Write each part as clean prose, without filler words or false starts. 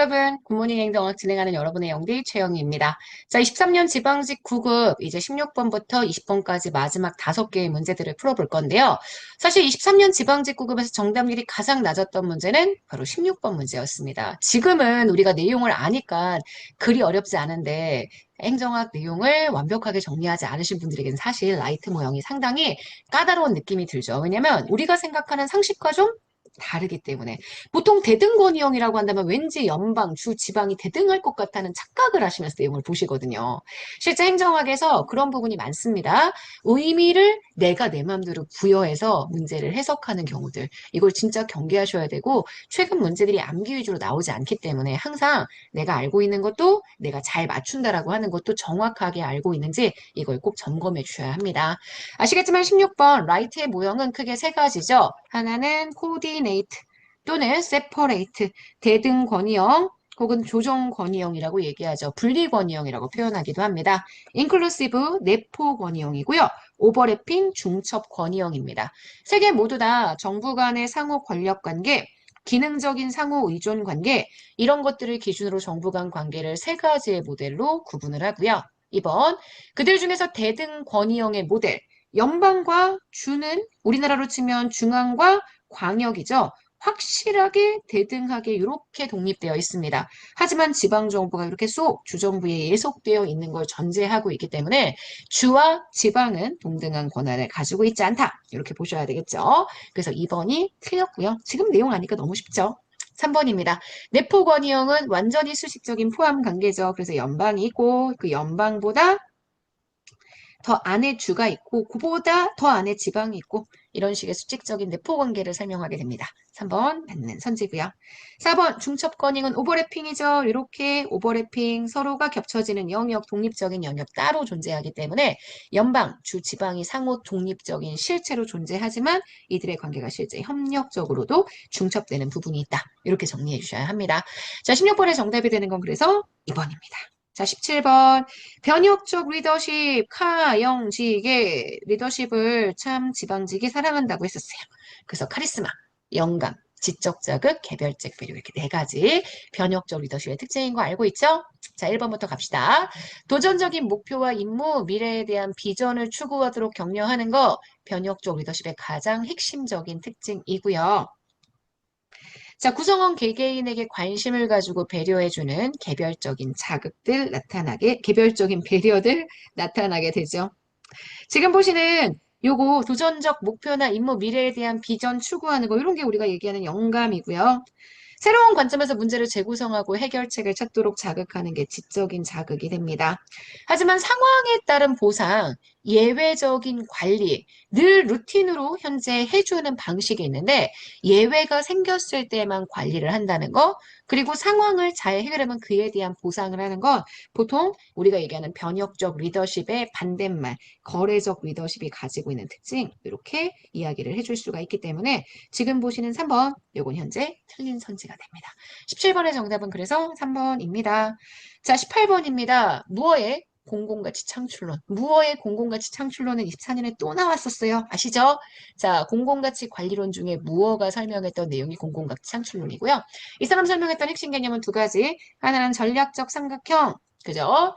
여러분, 굿모닝 행정학 진행하는 여러분의 영디 최영희입니다. 자, 23년 지방직 9급 이제 16번부터 20번까지 마지막 5개의 문제들을 풀어볼 건데요. 사실 23년 지방직 9급에서 정답률이 가장 낮았던 문제는 바로 16번 문제였습니다. 지금은 우리가 내용을 아니까 그리 어렵지 않은데 행정학 내용을 완벽하게 정리하지 않으신 분들에게는 사실 라이트 모형이 상당히 까다로운 느낌이 들죠. 왜냐면 우리가 생각하는 상식과 좀 다르기 때문에 보통 대등권이형이라고 한다면 왠지 연방, 주, 지방이 대등할 것 같다는 착각을 하시면서 내용을 보시거든요. 실제 행정학에서 그런 부분이 많습니다. 의미를 내가 내 마음대로 부여해서 문제를 해석하는 경우들. 이걸 진짜 경계하셔야 되고 최근 문제들이 암기 위주로 나오지 않기 때문에 항상 내가 알고 있는 것도 내가 잘 맞춘다라고 하는 것도 정확하게 알고 있는지 이걸 꼭 점검해 주셔야 합니다. 아시겠지만 16번 라이트의 모형은 크게 세 가지죠. 하나는 코디네이트 또는 세퍼레이트, 대등 권위형 혹은 조정 권위형이라고 얘기하죠. 분리 권위형이라고 표현하기도 합니다. 인클루시브 내포 권위형이고요. 오버래핑 중첩 권위형입니다. 세 개 모두 다 정부 간의 상호 권력 관계, 기능적인 상호 의존 관계 이런 것들을 기준으로 정부 간 관계를 세 가지의 모델로 구분을 하고요. 2번 그들 중에서 대등 권위형의 모델 연방과 주는 우리나라로 치면 중앙과 광역이죠. 확실하게 대등하게 이렇게 독립되어 있습니다. 하지만 지방정부가 이렇게 쏙 주정부에 예속되어 있는 걸 전제하고 있기 때문에 주와 지방은 동등한 권한을 가지고 있지 않다. 이렇게 보셔야 되겠죠. 그래서 2번이 틀렸고요. 지금 내용 아니까 너무 쉽죠. 3번입니다. 내포 권위형은 완전히 수식적인 포함 관계죠. 그래서 연방이 있고 그 연방보다 더 안에 주가 있고 그보다 더 안에 지방이 있고 이런 식의 수직적인 내포 관계를 설명하게 됩니다. 3번 맞는 선지고요. 4번 중첩 건잉은 오버래핑이죠. 이렇게 오버래핑 서로가 겹쳐지는 영역, 독립적인 영역 따로 존재하기 때문에 연방, 주, 지방이 상호 독립적인 실체로 존재하지만 이들의 관계가 실제 협력적으로도 중첩되는 부분이 있다. 이렇게 정리해 주셔야 합니다. 자, 16번의 정답이 되는 건 그래서 2번입니다. 자, 17번. 변혁적 리더십, 카영직의 리더십을 참 지방직이 사랑한다고 했었어요. 그래서 카리스마, 영감, 지적 자극, 개별적 배려 이렇게 네 가지 변혁적 리더십의 특징인 거 알고 있죠? 자, 1번부터 갑시다. 도전적인 목표와 임무, 미래에 대한 비전을 추구하도록 격려하는 거 변혁적 리더십의 가장 핵심적인 특징이고요. 자, 구성원 개개인에게 관심을 가지고 배려해주는 개별적인 자극들 나타나게, 개별적인 배려들 나타나게 되죠. 지금 보시는 요거 도전적 목표나 임무 미래에 대한 비전 추구하는 거 이런 게 우리가 얘기하는 영감이고요. 새로운 관점에서 문제를 재구성하고 해결책을 찾도록 자극하는 게 지적인 자극이 됩니다. 하지만 상황에 따른 보상, 예외적인 관리, 늘 루틴으로 현재 해주는 방식이 있는데 예외가 생겼을 때만 관리를 한다는 거, 그리고 상황을 잘 해결하면 그에 대한 보상을 하는 건 보통 우리가 얘기하는 변혁적 리더십의 반대말, 거래적 리더십이 가지고 있는 특징, 이렇게 이야기를 해줄 수가 있기 때문에 지금 보시는 3번, 요건 현재 틀린 선지가 됩니다. 17번의 정답은 그래서 3번입니다. 자, 18번입니다. 무어의 공공가치 창출론. 무어의 공공가치 창출론은 24년에 또 나왔었어요. 아시죠? 자, 공공가치 관리론 중에 무어가 설명했던 내용이 공공가치 창출론이고요. 이 사람 설명했던 핵심 개념은 두 가지. 하나는 전략적 삼각형. 그죠?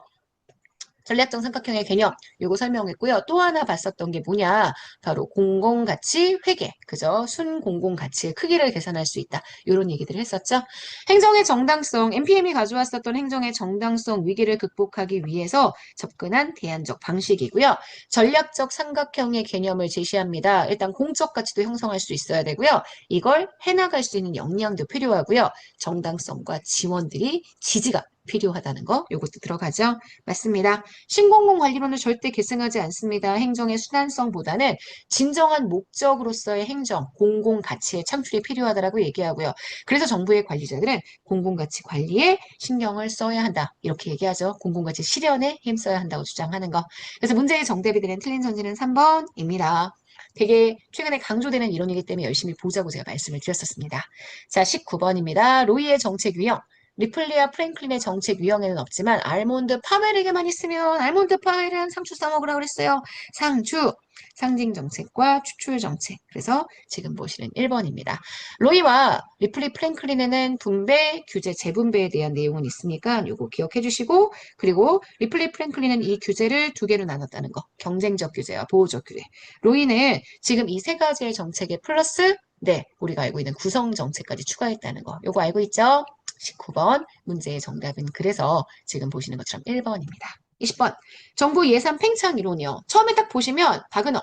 전략적 삼각형의 개념, 요거 설명했고요. 또 하나 봤었던 게 뭐냐? 바로 공공가치 회계, 그죠? 순공공가치의 크기를 계산할 수 있다. 이런 얘기들을 했었죠. 행정의 정당성, NPM이 가져왔었던 행정의 정당성 위기를 극복하기 위해서 접근한 대안적 방식이고요. 전략적 삼각형의 개념을 제시합니다. 일단 공적 가치도 형성할 수 있어야 되고요. 이걸 해나갈 수 있는 역량도 필요하고요. 정당성과 지원들이 지지가 필요하다는 거, 요것도 들어가죠. 맞습니다. 신공공 관리론은 절대 계승하지 않습니다. 행정의 수단성보다는 진정한 목적으로서의 행정, 공공 가치의 창출이 필요하다라고 얘기하고요. 그래서 정부의 관리자들은 공공가치 관리에 신경을 써야 한다. 이렇게 얘기하죠. 공공가치 실현에 힘써야 한다고 주장하는 거. 그래서 문제의 정답이 되는 틀린 선지는 3번입니다. 되게 최근에 강조되는 이론이기 때문에 열심히 보자고 제가 말씀을 드렸었습니다. 자, 19번입니다. 로이의 정책 유형. 리플리아 프랭클린의 정책 유형에는 없지만 알몬드 파멜에게만 있으면 알몬드 파일은 상추 싸먹으라 그랬어요. 상추, 상징 정책과 추출 정책. 그래서 지금 보시는 1번입니다. 로이와 리플리 프랭클린에는 분배, 규제, 재분배에 대한 내용은 있으니까 이거 기억해 주시고 그리고 리플리 프랭클린은 이 규제를 두 개로 나눴다는 거. 경쟁적 규제와 보호적 규제. 로이는 지금 이 세 가지의 정책에 플러스 네, 우리가 알고 있는 구성 정책까지 추가했다는 거. 요거 알고 있죠? 19번 문제의 정답은 그래서 지금 보시는 것처럼 1번입니다. 20번 정부 예산 팽창 이론이요. 처음에 딱 보시면 바그너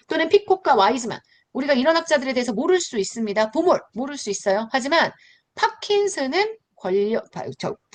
또는 피콕과 와이즈만 우리가 이런 학자들에 대해서 모를 수 있습니다. 보몰 모를 수 있어요. 하지만 팝킨스는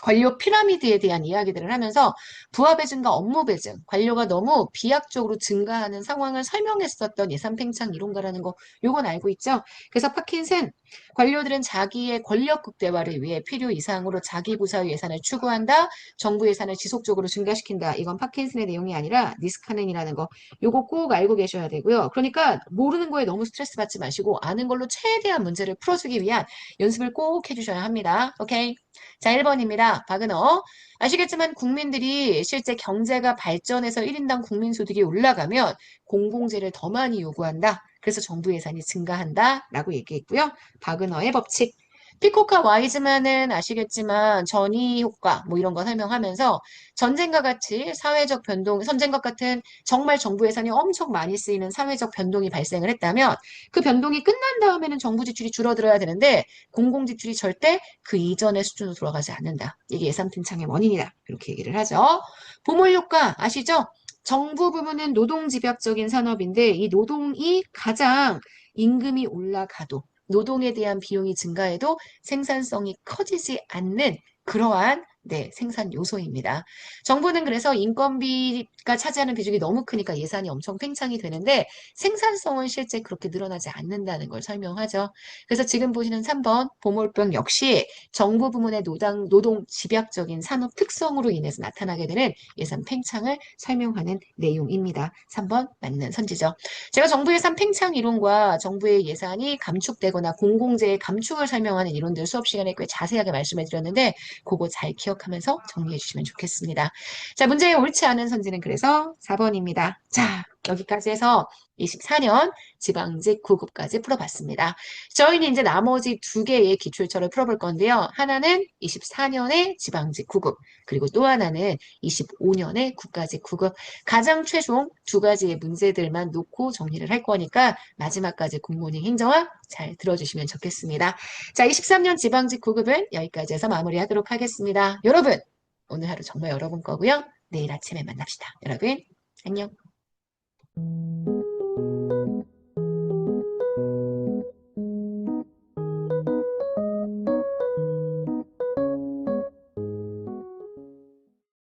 관료 피라미드에 대한 이야기들을 하면서 부하 배증과 업무 배증, 관료가 너무 비약적으로 증가하는 상황을 설명했었던 예산 팽창 이론가라는 거 요건 알고 있죠? 그래서 파킨슨 관료들은 자기의 권력 극대화를 위해 필요 이상으로 자기 부서의 예산을 추구한다. 정부 예산을 지속적으로 증가시킨다. 이건 파킨슨의 내용이 아니라 니스카넨이라는 거 요거 꼭 알고 계셔야 되고요. 그러니까 모르는 거에 너무 스트레스 받지 마시고 아는 걸로 최대한 문제를 풀어주기 위한 연습을 꼭 해주셔야 합니다. 오케이. 자, 1번입니다. 바그너. 아시겠지만 국민들이 실제 경제가 발전해서 1인당 국민소득이 올라가면 공공재를 더 많이 요구한다. 그래서 정부 예산이 증가한다. 라고 얘기했고요. 바그너의 법칙. 피코카 와이즈만은 아시겠지만 전이 효과 뭐 이런 거 설명하면서 전쟁과 같이 사회적 변동, 선쟁과 같은 정말 정부 예산이 엄청 많이 쓰이는 사회적 변동이 발생을 했다면 그 변동이 끝난 다음에는 정부 지출이 줄어들어야 되는데 공공 지출이 절대 그 이전의 수준으로 돌아가지 않는다. 이게 예산 팽창의 원인이다. 이렇게 얘기를 하죠. 보몰 효과 아시죠? 정부 부문은 노동집약적인 산업인데 이 노동이 가장 임금이 올라가도 노동에 대한 비용이 증가해도 생산성이 커지지 않는 그러한 네, 생산 요소입니다. 정부는 그래서 인건비가 차지하는 비중이 너무 크니까 예산이 엄청 팽창이 되는데 생산성은 실제 그렇게 늘어나지 않는다는 걸 설명하죠. 그래서 지금 보시는 3번 보몰병 역시 정부 부문의 노동 집약적인 산업 특성으로 인해서 나타나게 되는 예산 팽창을 설명하는 내용입니다. 3번 맞는 선지죠. 제가 정부 예산 팽창 이론과 정부의 예산이 감축되거나 공공재의 감축을 설명하는 이론들 수업 시간에 꽤 자세하게 말씀해 드렸는데 그거 잘 기억하면서 정리해 주시면 좋겠습니다. 자, 문제의 옳지 않은 선지는 그래서 4번입니다. 자, 여기까지 해서 24년 지방직 9급까지 풀어봤습니다. 저희는 이제 나머지 두 개의 기출처를 풀어볼 건데요. 하나는 24년의 지방직 9급, 그리고 또 하나는 25년의 국가직 9급. 가장 최종 두 가지의 문제들만 놓고 정리를 할 거니까 마지막까지 굿모닝 행정학 잘 들어주시면 좋겠습니다. 자, 23년 지방직 9급은 여기까지 해서 마무리하도록 하겠습니다. 여러분, 오늘 하루 정말 여러분 거고요. 내일 아침에 만납시다. 여러분, 안녕.